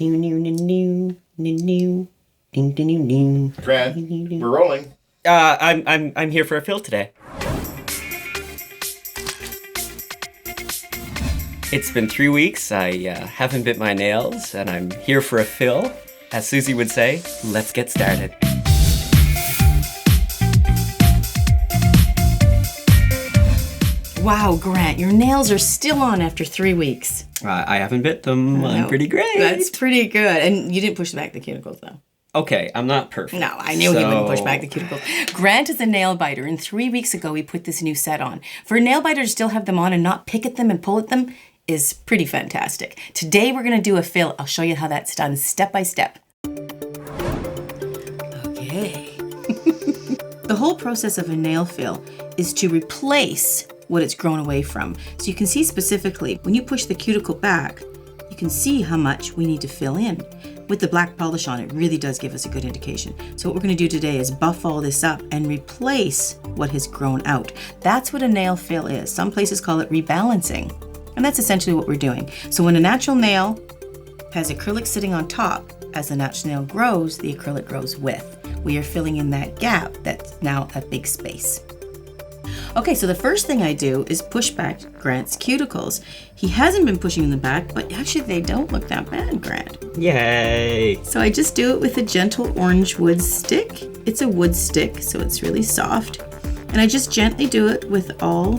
Grant, we're rolling. I'm here for a fill today. It's been 3 weeks. I haven't bit my nails, and I'm here for a fill. As Suzie would say, let's get started. Wow, Grant, your nails are still on after 3 weeks. I haven't bit them. I'm pretty great. That's pretty good. And you didn't push back the cuticles, though. Okay, I'm not perfect. No, I knew he wouldn't push back the cuticles. Grant is a nail biter, and 3 weeks ago we put this new set on. For a nail biter to still have them on and not pick at them and pull at them is pretty fantastic. Today we're going to do a fill. I'll show you how that's done step by step. Okay. The whole process of a nail fill is to replace what it's grown away from. So you can see specifically, when you push the cuticle back, you can see how much we need to fill in. With the black polish on, it really does give us a good indication. So what we're going to do today is buff all this up and replace what has grown out. That's what a nail fill is. Some places call it rebalancing. And that's essentially what we're doing. So when a natural nail has acrylic sitting on top, as the natural nail grows, the acrylic grows with. We are filling in that gap that's now a big space. Okay, so the first thing I do is push back Grant's cuticles. He hasn't been pushing them back, but actually they don't look that bad, Grant. Yay! So I just do it with a gentle orange wood stick. It's a wood stick, so it's really soft. And I just gently do it with all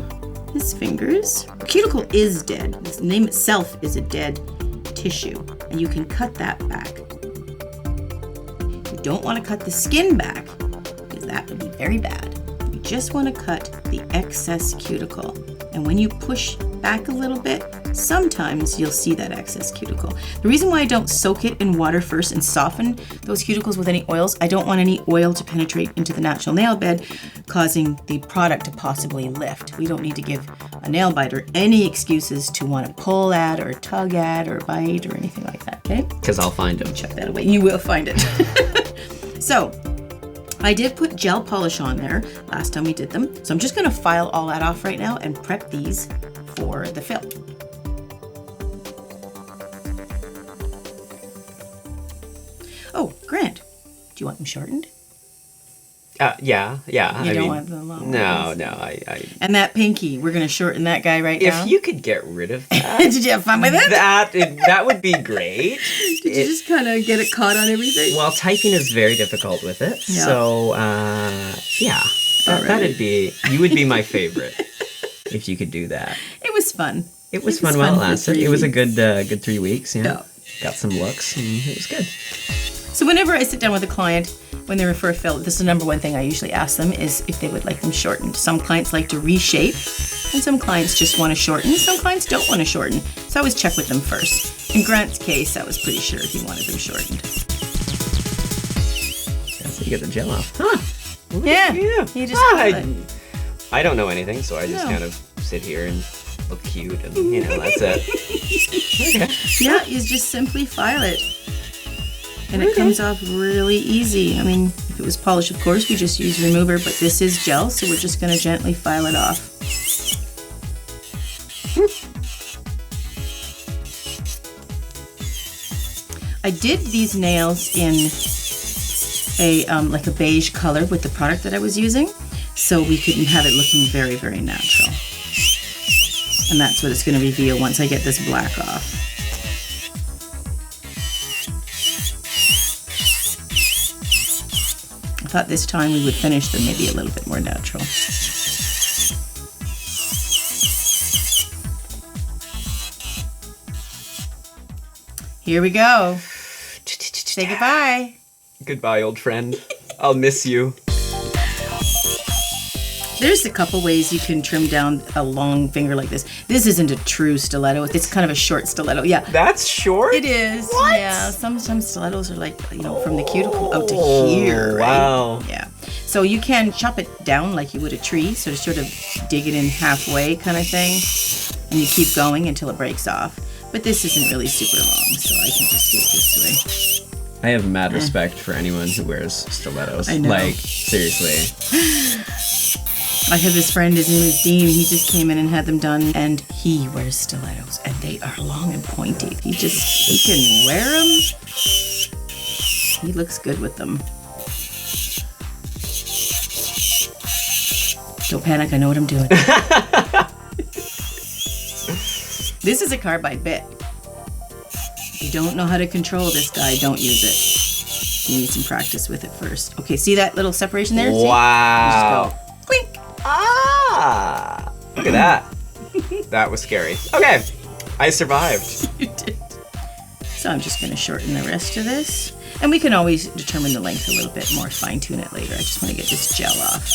his fingers. Cuticle is dead. The name itself is a dead tissue, and you can cut that back. You don't want to cut the skin back, because that would be very bad. Just want to cut the excess cuticle. And when you push back a little bit, sometimes you'll see that excess cuticle. The reason why I don't soak it in water first and soften those cuticles with any oils, I don't want any oil to penetrate into the natural nail bed, causing the product to possibly lift. We don't need to give a nail biter any excuses to want to pull at or tug at or bite or anything like that, okay? Because I'll find them. Check that away. You will find it. So, I did put gel polish on there last time we did them. So I'm just going to file all that off right now and prep these for the fill. Oh, Grant, do you want them shortened? Yeah. You don't want them long? No, And that pinky, we're going to shorten that guy right now? If you could get rid of that. Did you have fun with it? That would be great. Did you just kind of get it caught on everything? Well, typing is very difficult with it. Yeah. So, yeah. That'd be, you would be my favorite if you could do that. It was fun. It was fun while it lasted. It was a good 3 weeks. Yeah. Got some looks, and it was good. So whenever I sit down with a client, when they refer a fill, this is the number one thing I usually ask them is if they would like them shortened. Some clients like to reshape, and some clients just want to shorten. Some clients don't want to shorten. So I always check with them first. In Grant's case, I was pretty sure he wanted them shortened. So you get the gel off. Huh. Yeah. You just I don't know anything, so I just kind of sit here and look cute, and that's it. Okay. Yeah, you just simply file it. And it comes off really easy. I mean, if it was polish, of course, we just use remover, but this is gel, so we're just going to gently file it off. I did these nails in a like a beige color with the product that I was using, so we could have it looking very, very natural. And that's what it's going to reveal once I get this black off. I thought this time we would finish them maybe a little bit more natural. Here we go. Say goodbye. Goodbye, old friend. I'll miss you. There's a couple ways you can trim down a long finger like this. This isn't a true stiletto. It's kind of a short stiletto. Yeah. That's short? It is. What? Yeah. Some stilettos are like, from the cuticle out to here. Right? Wow. Yeah. So you can chop it down like you would a tree. So sort of dig it in halfway kind of thing. And you keep going until it breaks off. But this isn't really super long, so I can just do it this way. I have mad respect for anyone who wears stilettos. I know. Like, seriously. I have this friend, his name is Dean. He just came in and had them done, and he wears stilettos, and they are long and pointy. He can wear them. He looks good with them. Don't panic, I know what I'm doing. This is a carbide bit. If you don't know how to control this guy, don't use it. You need some practice with it first. Okay, see that little separation there? Wow. See? Just go, clink. Ah! Look at that. That was scary. Okay, I survived. You did. So I'm just going to shorten the rest of this. And we can always determine the length a little bit more, fine tune it later. I just want to get this gel off.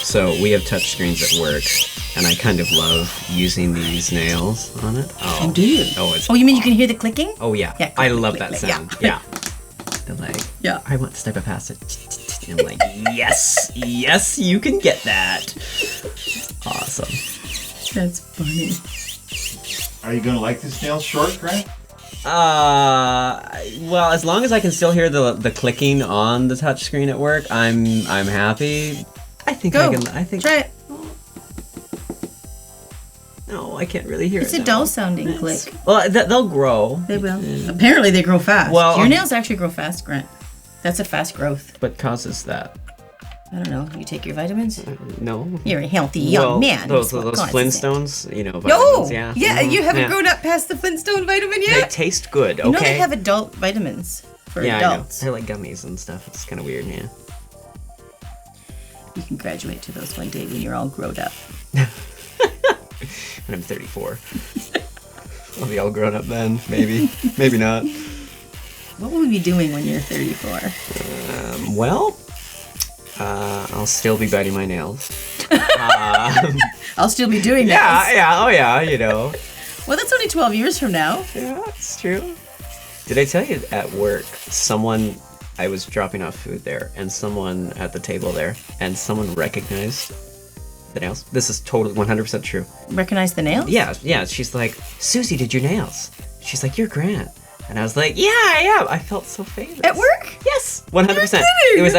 So we have touch screens at work, and I kind of love using these nails on it. Oh, do you? Oh, it's. Oh, you mean you can hear the clicking? Oh yeah. Yeah, I click, love click, that click, sound. Yeah. The like. Yeah. I want this type of passage. And I'm like, yes, yes, you can get that. Awesome. That's funny. Are you gonna like this nail short, Grant? Well, as long as I can still hear the clicking on the touch screen at work, I'm happy. I think Go. I can. I think. Try it. No, I can't really hear It's it. a dull sounding click. Well, they'll grow. They will. Apparently they grow fast. Well, your nails actually grow fast, Grant. That's a fast growth. What causes that? I don't know. You take your vitamins? No. You're a healthy young man. Those That's what causes Flintstones, you know. No! Vitamins, yeah. Yeah, you haven't Yeah. grown up past the Flintstone vitamin They yet? taste good, okay? You know they have adult vitamins for yeah, adults. I know. They're like gummies and stuff. It's kind of weird, yeah. You can graduate to those one day when you're all grown up. When I'm 34. I'll be all grown up then, maybe. Maybe not. What will we be doing when you're 34? I'll still be biting my nails. I'll still be doing that. Yeah, oh yeah, you know. Well, that's only 12 years from now. Yeah, it's true. Did I tell you at work, I was dropping off food there, and someone at the table there, and someone recognized the nails? This is totally 100% true. Recognize the nails? Yeah, she's like, Suzie did your nails. She's like, you're Grant. And I was like, yeah, I am. I felt so famous. At work? Yes, 100%. It was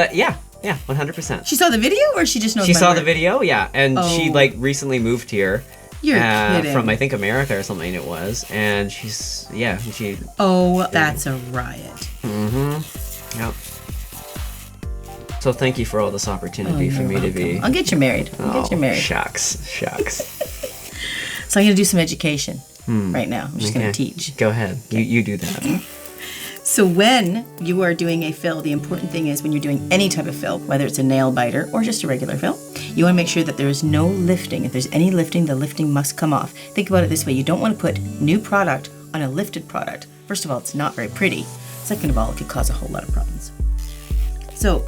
yeah, 100%. She saw the video or she just knows She my saw work? the video, yeah, and she Oh. like recently moved here. You're kidding. From I think America or something it was, and she. Oh, that's a riot. Yep. So thank you for all this opportunity for You're me to welcome. be. I'll get you married. I'll get you married. Shucks. So I'm going to do some education right now. I'm just going Okay. to teach. Go ahead. You do that. So when you are doing a fill, the important thing is when you're doing any type of fill, whether it's a nail biter or just a regular fill, you want to make sure that there is no lifting. If there's any lifting, the lifting must come off. Think about it this way. You don't want to put new product on a lifted product. First of all, it's not very pretty. Second of all, it could cause a whole lot of problems. So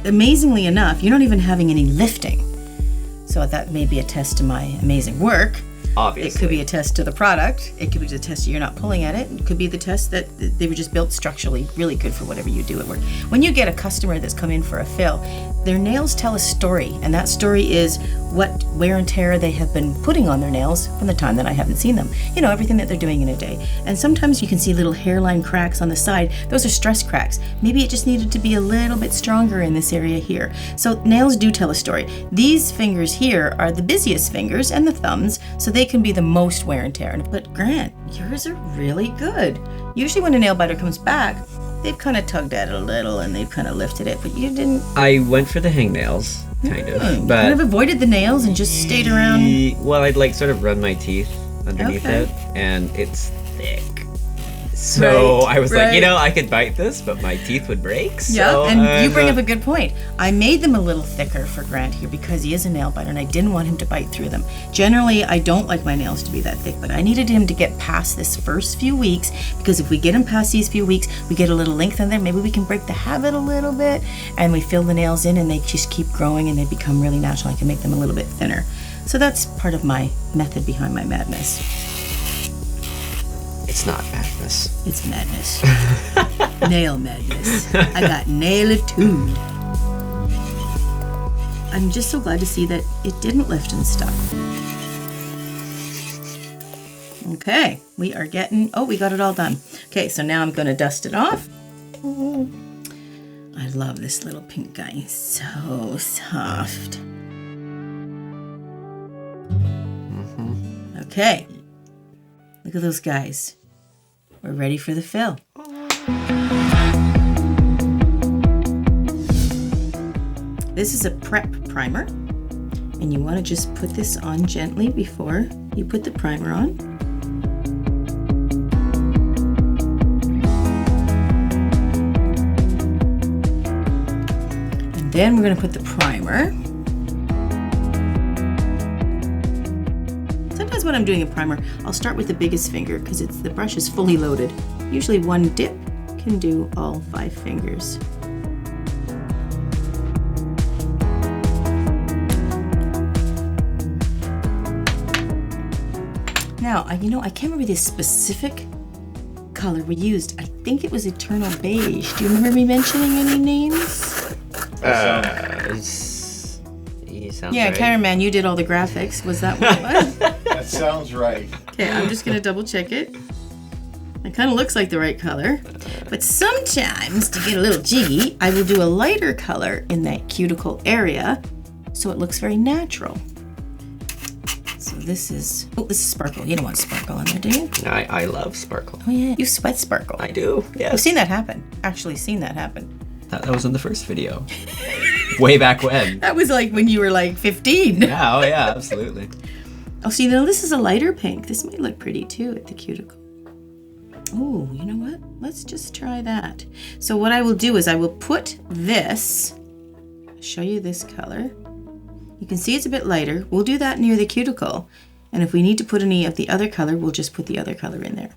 amazingly enough, you're not even having any lifting. So that may be a test to my amazing work. Obviously. It could be a test to the product. It could be the test you're not pulling at it. It could be the test that they were just built structurally really good for whatever you do at work. When you get a customer that's come in for a fill, their nails tell a story, and that story is what wear and tear they have been putting on their nails from the time that I haven't seen them. You know, everything that they're doing in a day. And sometimes you can see little hairline cracks on the side. Those are stress cracks. Maybe it just needed to be a little bit stronger in this area here. So nails do tell a story. These fingers here are the busiest fingers and the thumbs, so they can be the most wear and tear. But Grant, yours are really good. Usually when a nail biter comes back, they've kind of tugged at it a little and they've kind of lifted it, but you didn't. I went for the hangnails, kind of, but kind of avoided the nails and just stayed around. Well, I'd like sort of run my teeth underneath Okay. it, and it's thick. So Right, I was like, right. I could bite this, but my teeth would break. Yeah, So, and you bring up a good point. I made them a little thicker for Grant here because he is a nail biter and I didn't want him to bite through them. Generally, I don't like my nails to be that thick, but I needed him to get past this first few weeks because if we get him past these few weeks, we get a little length in there, maybe we can break the habit a little bit and we fill the nails in and they just keep growing and they become really natural. I can make them a little bit thinner. So that's part of my method behind my madness. It's not madness. It's madness. Nail madness. I got nail-itude. I'm just so glad to see that it didn't lift and stuck. Okay, we are getting, oh, we got it all done. Okay, so now I'm going to dust it off. I love this little pink guy. So soft. Okay. Look at those guys. We're ready for the fill. This is a prep primer. And you want to just put this on gently before you put the primer on. And then we're going to put the primer. Sometimes when I'm doing a primer, I'll start with the biggest finger because the brush is fully loaded. Usually one dip can do all 5 fingers. Now, I can't remember the specific color we used. I think it was Eternal Beige. Do you remember me mentioning any names? Yeah, right. Cameraman, you did all the graphics. Was that what it was? That sounds right. Okay, I'm just going to double check it. It kind of looks like the right color. But sometimes, to get a little jiggy, I will do a lighter color in that cuticle area so it looks very natural. So this is sparkle. You don't want sparkle in there, do you? I love sparkle. Oh yeah, you sweat sparkle. I do, yes. I've seen that happen. Actually seen that happen. That was in the first video. Way back when. That was like when you were like 15. Yeah, oh yeah, absolutely. Oh, see, now this is a lighter pink. This might look pretty too at the cuticle. Oh, you know what? Let's just try that. So what I will do is I will put this, show you this color. You can see it's a bit lighter. We'll do that near the cuticle. And if we need to put any of the other color, we'll just put the other color in there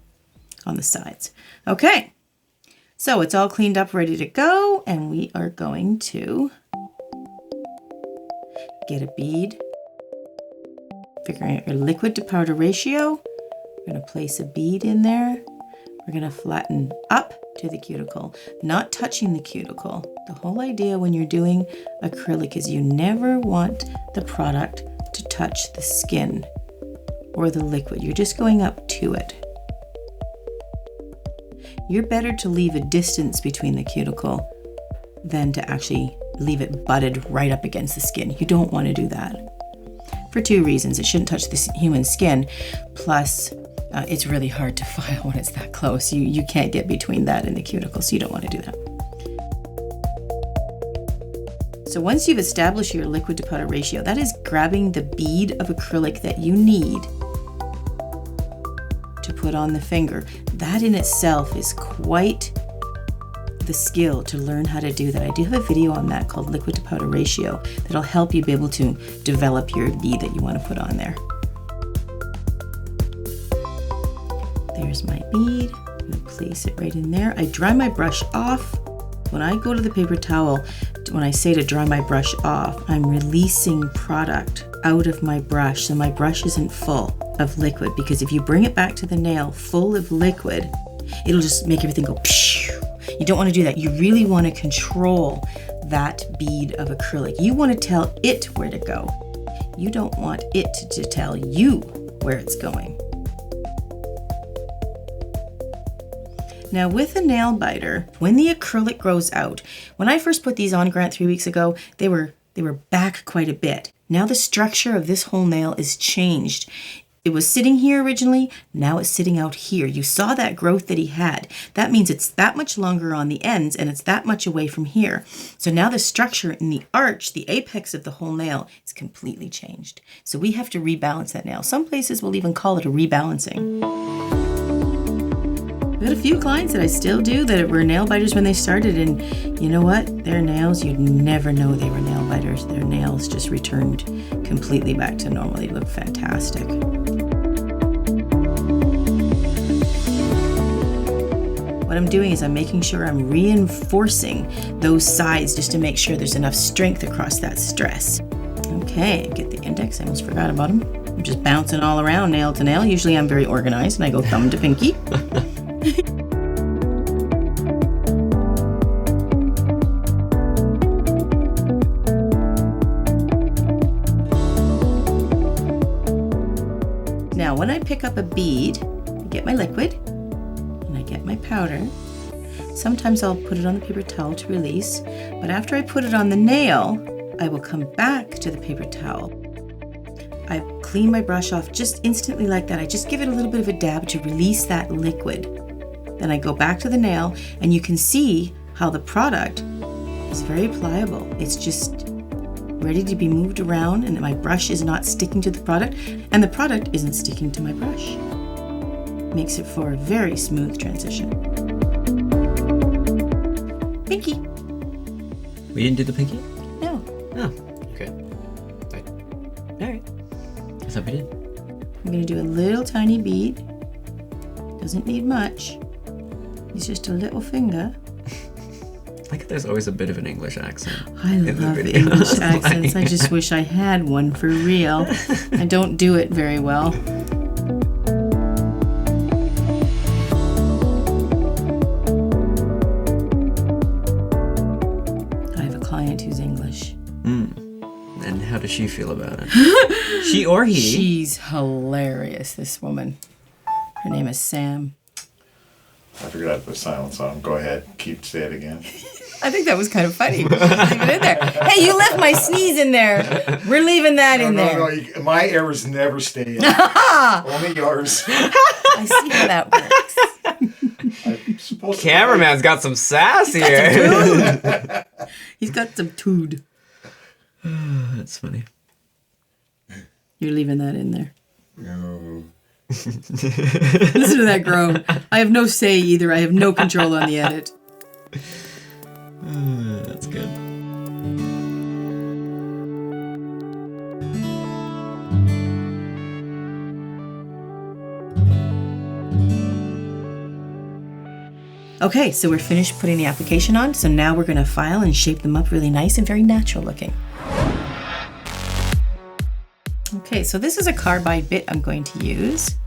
on the sides. Okay. So it's all cleaned up, ready to go. And we are going to get a bead. Figuring out your liquid to powder ratio. We're going to place a bead in there. We're going to flatten up to the cuticle, not touching the cuticle. The whole idea when you're doing acrylic is you never want the product to touch the skin or the liquid. You're just going up to it. You're better to leave a distance between the cuticle than to actually leave it butted right up against the skin. You don't want to do that for 2 reasons. It shouldn't touch the human skin, plus it's really hard to file when it's that close. You can't get between that and the cuticle, so you don't want to do that. So once you've established your liquid to powder ratio, that is grabbing the bead of acrylic that you need to put on the finger. That in itself is quite the skill to learn how to do that. I do have a video on that called liquid to powder ratio that'll help you be able to develop your bead that you want to put on there. There's my bead. I'm going to place it right in there. I dry my brush off. When I go to the paper towel, when I say to dry my brush off, I'm releasing product out of my brush so my brush isn't full of liquid, because if you bring it back to the nail full of liquid, it'll just make everything go pshh. You don't want to do that. You really want to control that bead of acrylic. You want to tell it where to go. You don't want it to tell you where it's going. Now with a nail biter, when the acrylic grows out, when I first put these on, Grant, 3 weeks ago, they were back quite a bit. Now the structure of this whole nail is changed. It was sitting here originally, now it's sitting out here. You saw that growth that he had. That means it's that much longer on the ends and it's that much away from here. So now the structure in the arch, the apex of the whole nail, is completely changed. So we have to rebalance that nail. Some places will even call it a rebalancing. I've got a few clients that I still do that were nail biters when they started, and you know what? Their nails, you'd never know they were nail biters. Their nails just returned completely back to normal. They look fantastic. What I'm doing is I'm making sure I'm reinforcing those sides just to make sure there's enough strength across that stress. Okay, get the index. I almost forgot about them. I'm just bouncing all around nail to nail. Usually I'm very organized and I go thumb to pinky. Now Now, when I pick up a bead, I get my liquid and I get my powder. Sometimes I'll put it on the paper towel to release, but after I put it on the nail, I will come back to the paper towel. I clean my brush off just instantly like that. I just give it a little bit of a dab to release that liquid. Then I go back to the nail, and you can see how the product is very pliable. It's just ready to be moved around, and my brush is not sticking to the product, and the product isn't sticking to my brush. Makes it for a very smooth transition. Pinky. We didn't do the pinky? No. Oh, okay. All right. I thought we did. I'm going to do a little tiny bead. Doesn't need much. It's just a little finger. Like there's always a bit of an English accent. I love English accents. I just wish I had one for real. I don't do it very well. I have a client who's English. And how does she feel about it? She or he? She's hilarious, this woman. Her name is Sam. I figured I'd put silence on. Go ahead. Say it again. I think that was kind of funny. Leave it in there. Hey, you left my sneeze in there. We're leaving that in there. No, my errors never stay in. Only yours. I see how that works. Cameraman's got some sass here. He's got some tood. That's funny. You're leaving that in there. No. Listen to that groan. I have no say either. I have no control on the edit. That's good. Okay, so we're finished putting the application on. So now we're going to file and shape them up really nice and very natural looking. Okay, so this is a carbide bit I'm going to use.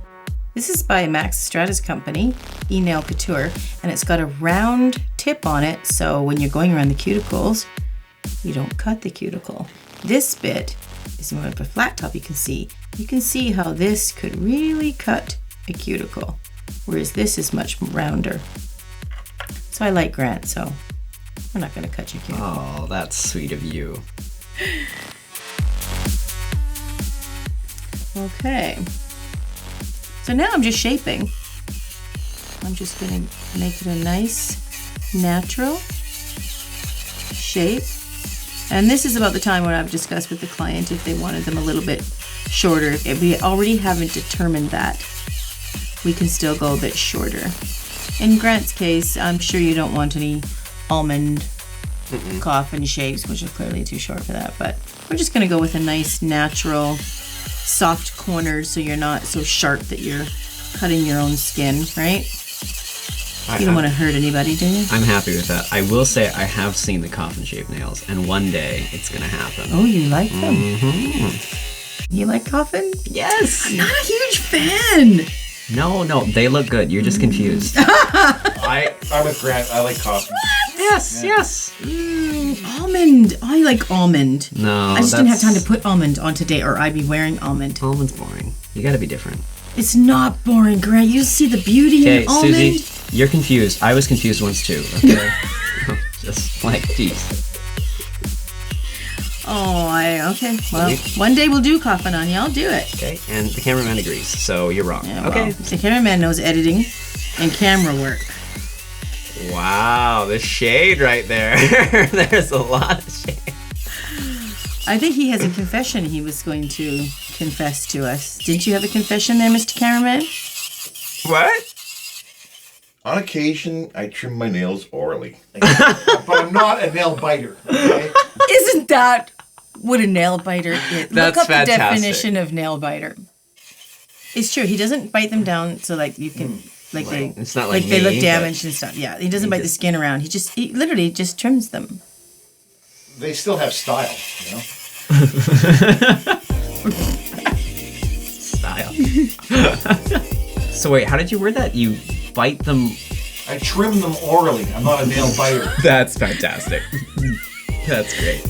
This is by Max Strata's company, Nail Couture, and it's got a round tip on it, so when you're going around the cuticles, you don't cut the cuticle. This bit is more of a flat top. You can see how this could really cut a cuticle, whereas this is much rounder. So I like Grant, so we're not going to cut your cuticle. Oh, that's sweet of you. Okay. So now I'm just shaping. I'm just going to make it a nice, natural shape. And this is about the time when I've discussed with the client if they wanted them a little bit shorter. If we already haven't determined that, we can still go a bit shorter. In Grant's case, I'm sure you don't want any almond coffin shapes, which are clearly too short for that. But we're just going to go with a nice, natural, soft corners so you're not so sharp that you're cutting your own skin, right? You don't want to hurt anybody, do you? I'm happy with that. I will say I have seen the coffin-shaped nails, and one day it's going to happen. Oh, you like them? Mm-hmm. You like coffin? Yes! I'm not a huge fan! No, they look good. You're just confused. I'm with Grant. I like coffee. Yes. Almond. I like almond. No, I just didn't have time to put almond on today, or I'd be wearing almond. Almond's boring. You gotta be different. It's not boring, Grant. You see the beauty in almond? Okay, Suzie, you're confused. I was confused once too, okay? Just like, geez. Okay. Well, one day we'll do coffin on you. I'll do it. Okay, and the cameraman agrees, so you're wrong. Yeah, okay. Well, the cameraman knows editing and camera work. Wow, the shade right there. There's a lot of shade. I think he has a confession he was going to confess to us. Didn't you have a confession there, Mr. Cameraman? What? On occasion, I trim my nails orally. But I'm not a nail biter. Okay? Isn't that what a nail biter is? That's Look up fantastic. the definition of nail biter. It's true. He doesn't bite them down so like you can It's not like they me, look but- damaged and stuff. Yeah, he doesn't bite the skin around. He literally just trims them. They still have style, you know? Style. So wait, how did you word that? You bite them? I trim them orally. I'm not a nail biter. That's fantastic. That's great.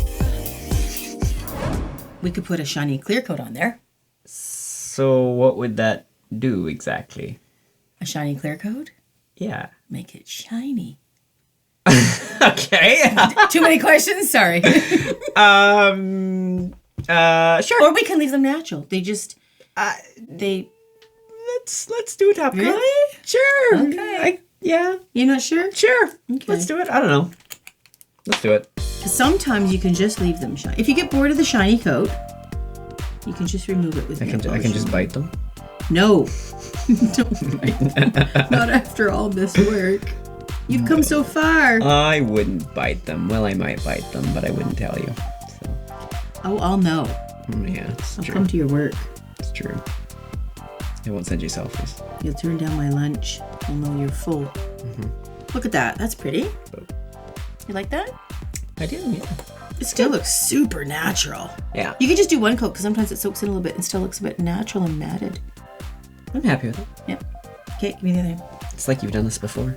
We could put a shiny clear coat on there. So what would that do exactly? A shiny clear coat? Yeah. Make it shiny. Okay. Too many questions? Sorry. Sure. Or we can leave them natural. They just, they... Let's do it up. Really? Sure. Okay. Yeah. You're not sure? Sure. Okay. Let's do it. I don't know. Let's do it. Because sometimes you can just leave them shiny. If you get bored of the shiny coat, you can just remove it with I can just bite them. No. Don't bite them. Not after all this work. You've come so far. I wouldn't bite them. Well, I might bite them, but I wouldn't tell you. So. Oh, I'll know. Yeah, it's I'll true. come to your work. It's true. I won't send you selfies. You'll turn down my lunch. You'll know you're full. Look at that. That's pretty. You like that? I do, yeah. It still looks super natural. Yeah. You can just do one coat because sometimes it soaks in a little bit and still looks a bit natural and matted. I'm happy with it. Yep. Okay, give me the other hand. It's like you've done this before.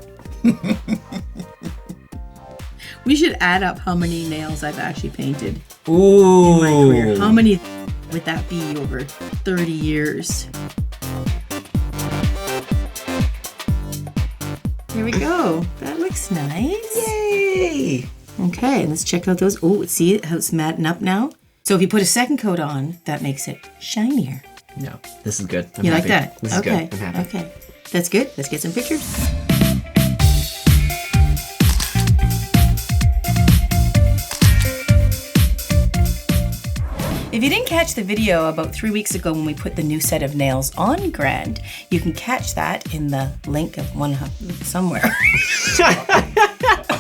We should add up how many nails I've actually painted Ooh. in my career. How many would that be over 30 years? Here we go. That looks nice. Yay! Okay, let's check out those. Oh, see how it's matting up now? So if you put a second coat on, that makes it shinier. No, this is good. I'm You happy. like that? This is Okay. good. I'm happy. Okay. That's good. Let's get some pictures. If you didn't catch the video about 3 weeks ago when we put the new set of nails on Grand, you can catch that in the link of one somewhere.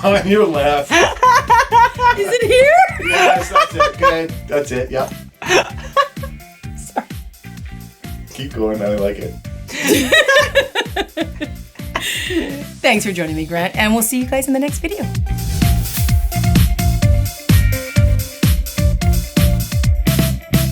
On your left. Is it here? Yes, that's it. Good. That's it. Yep. Sorry. Keep going. I like it. Thanks for joining me, Grant, and we'll see you guys in the next video.